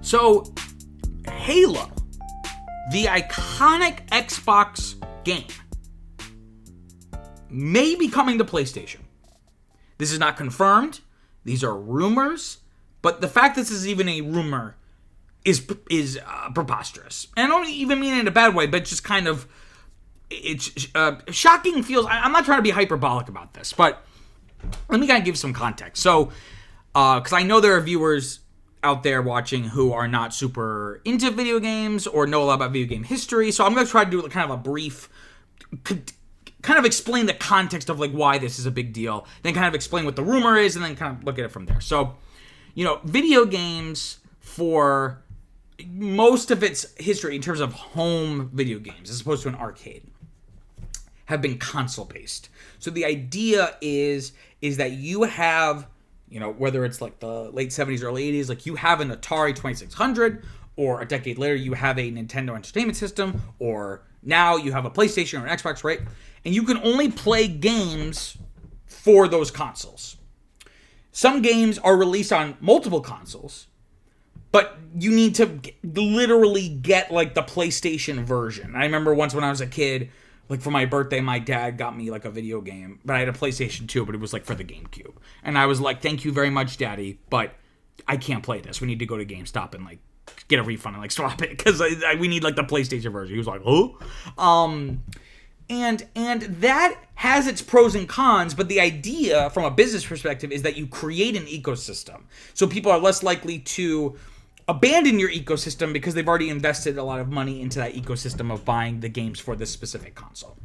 So, Halo, the iconic Xbox game, may be coming to PlayStation. This is not confirmed. These are rumors. But the fact this is even a rumor is preposterous. And I don't even mean it in a bad way, but just kind of, it's shocking feels. I'm not trying to be hyperbolic about this, but let me kind of give some context. So, because I know there are viewers out there watching who are not super into video games or know a lot about video game history. So I'm going to try to do kind of a brief, kind of explain the context of like why this is a big deal, then kind of explain what the rumor is, and then kind of look at it from there. So, video games for most of its history in terms of home video games, as opposed to an arcade, have been console-based. So the idea is that you have, whether it's like the late 70s, early 80s, like you have an Atari 2600, or a decade later you have a Nintendo Entertainment System, or now you have a PlayStation or an Xbox, right? And you can only play games for those consoles. Some games are released on multiple consoles, but you need to literally get like the PlayStation version. I remember once when I was a kid, like for my birthday, my dad got me like a video game, but I had a PlayStation 2, but it was like for the GameCube. And I was like, thank you very much, Daddy, but I can't play this. We need to go to GameStop and like get a refund and like swap it because we need like the PlayStation version. He was like, oh? And that has its pros and cons, but the idea from a business perspective is that you create an ecosystem. So people are less likely to abandon your ecosystem because they've already invested a lot of money into that ecosystem of buying the games for this specific console.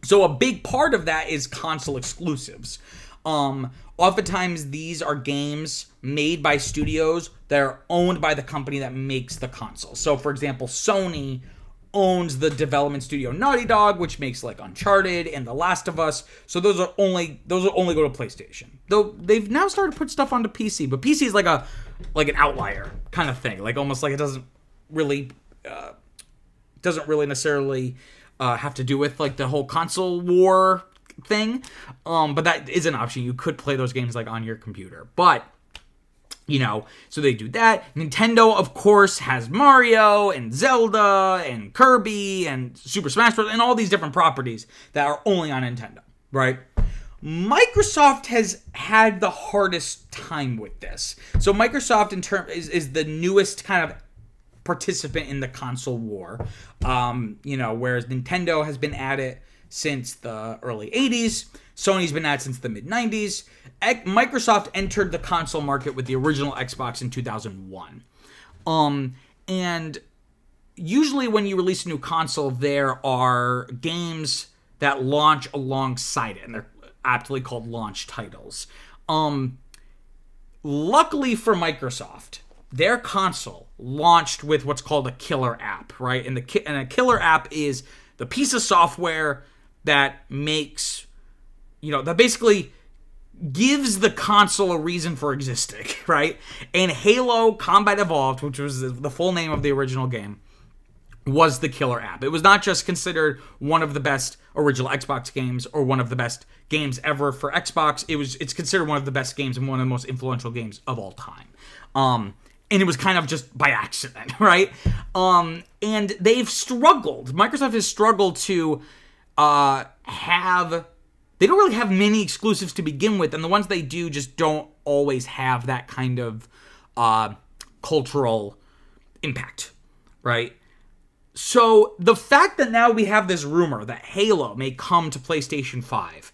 So a big part of that is console exclusives. Oftentimes these are games made by studios that are owned by the company that makes the console. So for example, Sony owns the development studio Naughty Dog, which makes like Uncharted and The Last of Us. So those will only go to PlayStation. Though they've now started to put stuff onto PC, but PC is like an outlier kind of thing. Like almost like it doesn't really necessarily have to do with like the whole console war thing. But that is an option. You could play those games like on your computer. But so they do that. Nintendo, of course, has Mario and Zelda and Kirby and Super Smash Bros. And all these different properties that are only on Nintendo, right? Microsoft has had the hardest time with this. So Microsoft is the newest kind of participant in the console war. Whereas Nintendo has been at it since the early 80s. Sony's been at it since the mid-90s. Microsoft entered the console market with the original Xbox in 2001. And usually when you release a new console, there are games that launch alongside it, and they're aptly called launch titles. Luckily for Microsoft, their console launched with what's called a killer app, right? And a killer app is the piece of software that makes, that basically gives the console a reason for existing, right? And Halo Combat Evolved, which was the full name of the original game, was the killer app. It was not just considered one of the best original Xbox games or one of the best games ever for Xbox. It's considered one of the best games and one of the most influential games of all time. And it was kind of just by accident, right? And they've struggled. Microsoft has struggled to they don't really have many exclusives to begin with, and the ones they do just don't always have that kind of cultural impact, right? So the fact that now we have this rumor that Halo may come to PlayStation 5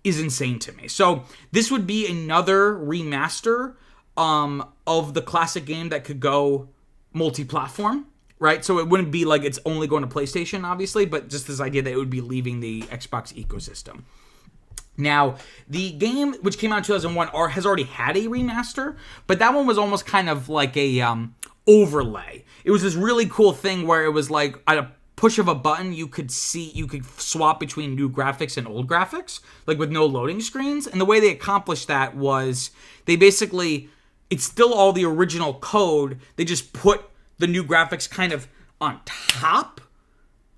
is insane to me. So this would be another remaster of the classic game that could go multi-platform, right? So it wouldn't be like it's only going to PlayStation, obviously, but just this idea that it would be leaving the Xbox ecosystem. Now, the game, which came out in 2001, has already had a remaster, but that one was almost kind of like a overlay. It was this really cool thing where it was like at a push of a button, you could swap between new graphics and old graphics, like with no loading screens. And the way they accomplished that was it's still all the original code. They just put the new graphics kind of on top.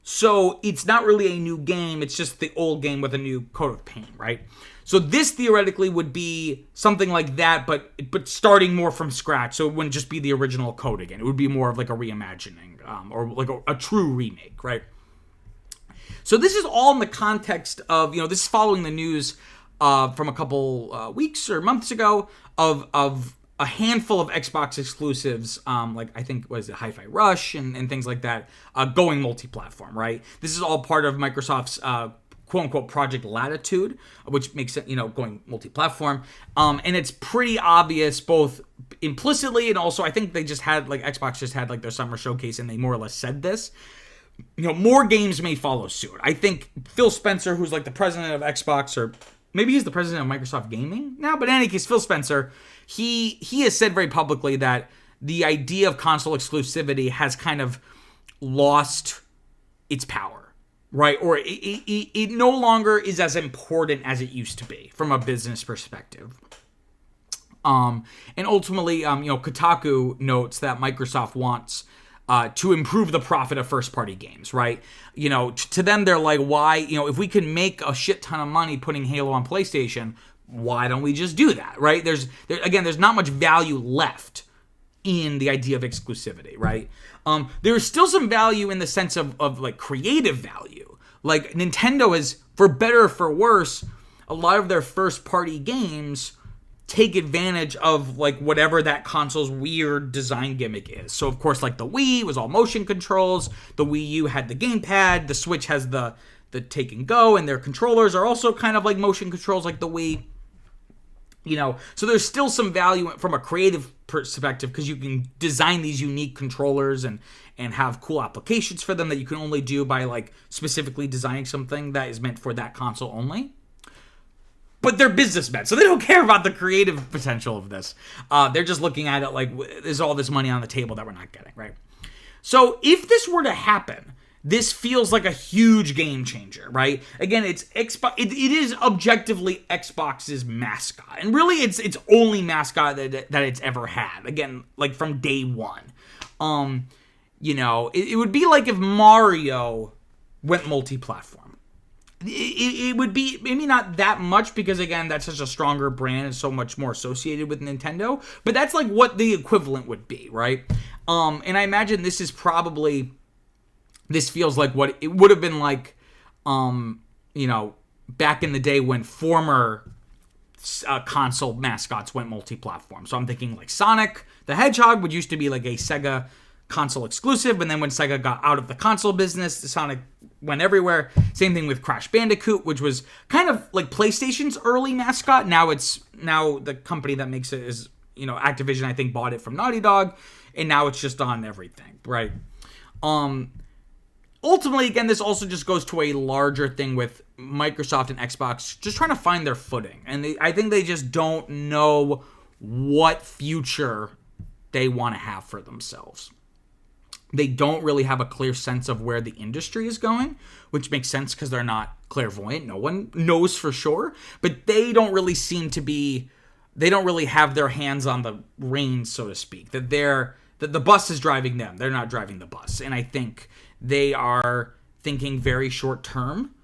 So it's not really a new game. It's just the old game with a new coat of paint, right? So this theoretically would be something like that, but starting more from scratch. So it wouldn't just be the original code again. It would be more of like a reimagining, or like a true remake, right? So this is all in the context of, this is following the news from a couple weeks or months ago of a handful of Xbox exclusives, like I think was it Hi-Fi Rush and things like that, going multi-platform, right? This is all part of Microsoft's quote-unquote Project Latitude, which makes it, going multi-platform. And it's pretty obvious both implicitly and also I think they just had, like Xbox just had like their summer showcase and they more or less said this. More games may follow suit. I think Phil Spencer, who's like the president of Xbox, or maybe he's the president of Microsoft Gaming now, but in any case, Phil Spencer, he has said very publicly that the idea of console exclusivity has kind of lost its power. Right, or it no longer is as important as it used to be from a business perspective. And ultimately, Kotaku notes that Microsoft wants to improve the profit of first-party games, right? To them, they're like, why, if we can make a shit ton of money putting Halo on PlayStation, why don't we just do that, right? There's not much value left in the idea of exclusivity, right? There's still some value in the sense of like creative value. Like Nintendo is, for better or for worse, a lot of their first party games take advantage of like whatever that console's weird design gimmick is. So of course, like the Wii was all motion controls, the Wii U had the gamepad, the Switch has the take and go, and their controllers are also kind of like motion controls like the Wii. So there's still some value from a creative perspective because you can design these unique controllers and have cool applications for them that you can only do by like specifically designing something that is meant for that console only. But they're businessmen, so they don't care about the creative potential of this. They're just looking at it like there's all this money on the table that we're not getting, right? So if this were to happen, this feels like a huge game changer, right? Again, it's Xbox. It is objectively Xbox's mascot, and really, its only mascot that it's ever had. Again, like from day one. It would be like if Mario went multi-platform. It would be maybe not that much because again, that's such a stronger brand and so much more associated with Nintendo. But that's like what the equivalent would be, right? And I imagine this is probably. This feels like what it would have been like, back in the day when former console mascots went multi-platform. So I'm thinking like Sonic the Hedgehog, which used to be like a Sega console exclusive, and then when Sega got out of the console business, the Sonic went everywhere. Same thing with Crash Bandicoot, which was kind of like PlayStation's early mascot. Now the company that makes it is, Activision, I think, bought it from Naughty Dog, and now it's just on everything, right? Ultimately, again, this also just goes to a larger thing with Microsoft and Xbox just trying to find their footing. And I think they just don't know what future they want to have for themselves. They don't really have a clear sense of where the industry is going, which makes sense because they're not clairvoyant. No one knows for sure. But they don't really they don't really have their hands on the reins, so to speak. That the bus is driving them. They're not driving the bus. And I think they are thinking very short term.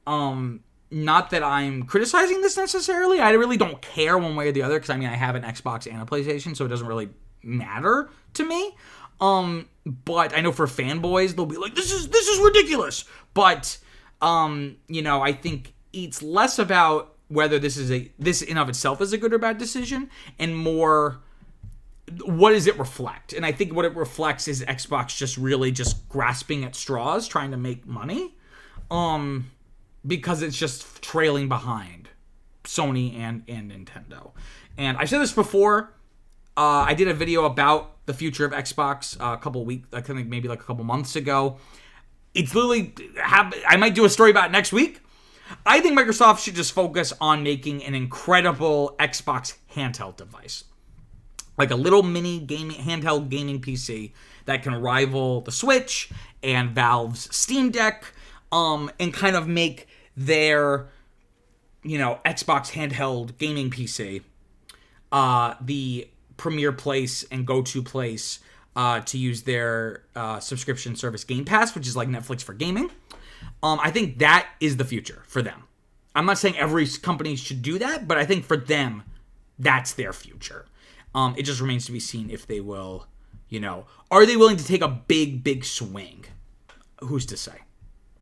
Not that I'm criticizing this necessarily. I really don't care one way or the other because, I have an Xbox and a PlayStation, so it doesn't really matter to me. But I know for fanboys, they'll be like, this is ridiculous. But, I think it's less about whether this in of itself is a good or bad decision and more what does it reflect? And I think what it reflects is Xbox just really just grasping at straws, trying to make money, because it's just trailing behind Sony and Nintendo. And I've said this before. I did a video about the future of Xbox a couple weeks, I think maybe like a couple months ago. It's literally, I might do a story about it next week. I think Microsoft should just focus on making an incredible Xbox handheld device. Like a little mini handheld gaming PC that can rival the Switch and Valve's Steam Deck, and kind of make their, Xbox handheld gaming PC the premier place and go-to place to use their subscription service Game Pass, which is like Netflix for gaming. I think that is the future for them. I'm not saying every company should do that, but I think for them, that's their future. It just remains to be seen if they will, are they willing to take a big, big swing? Who's to say?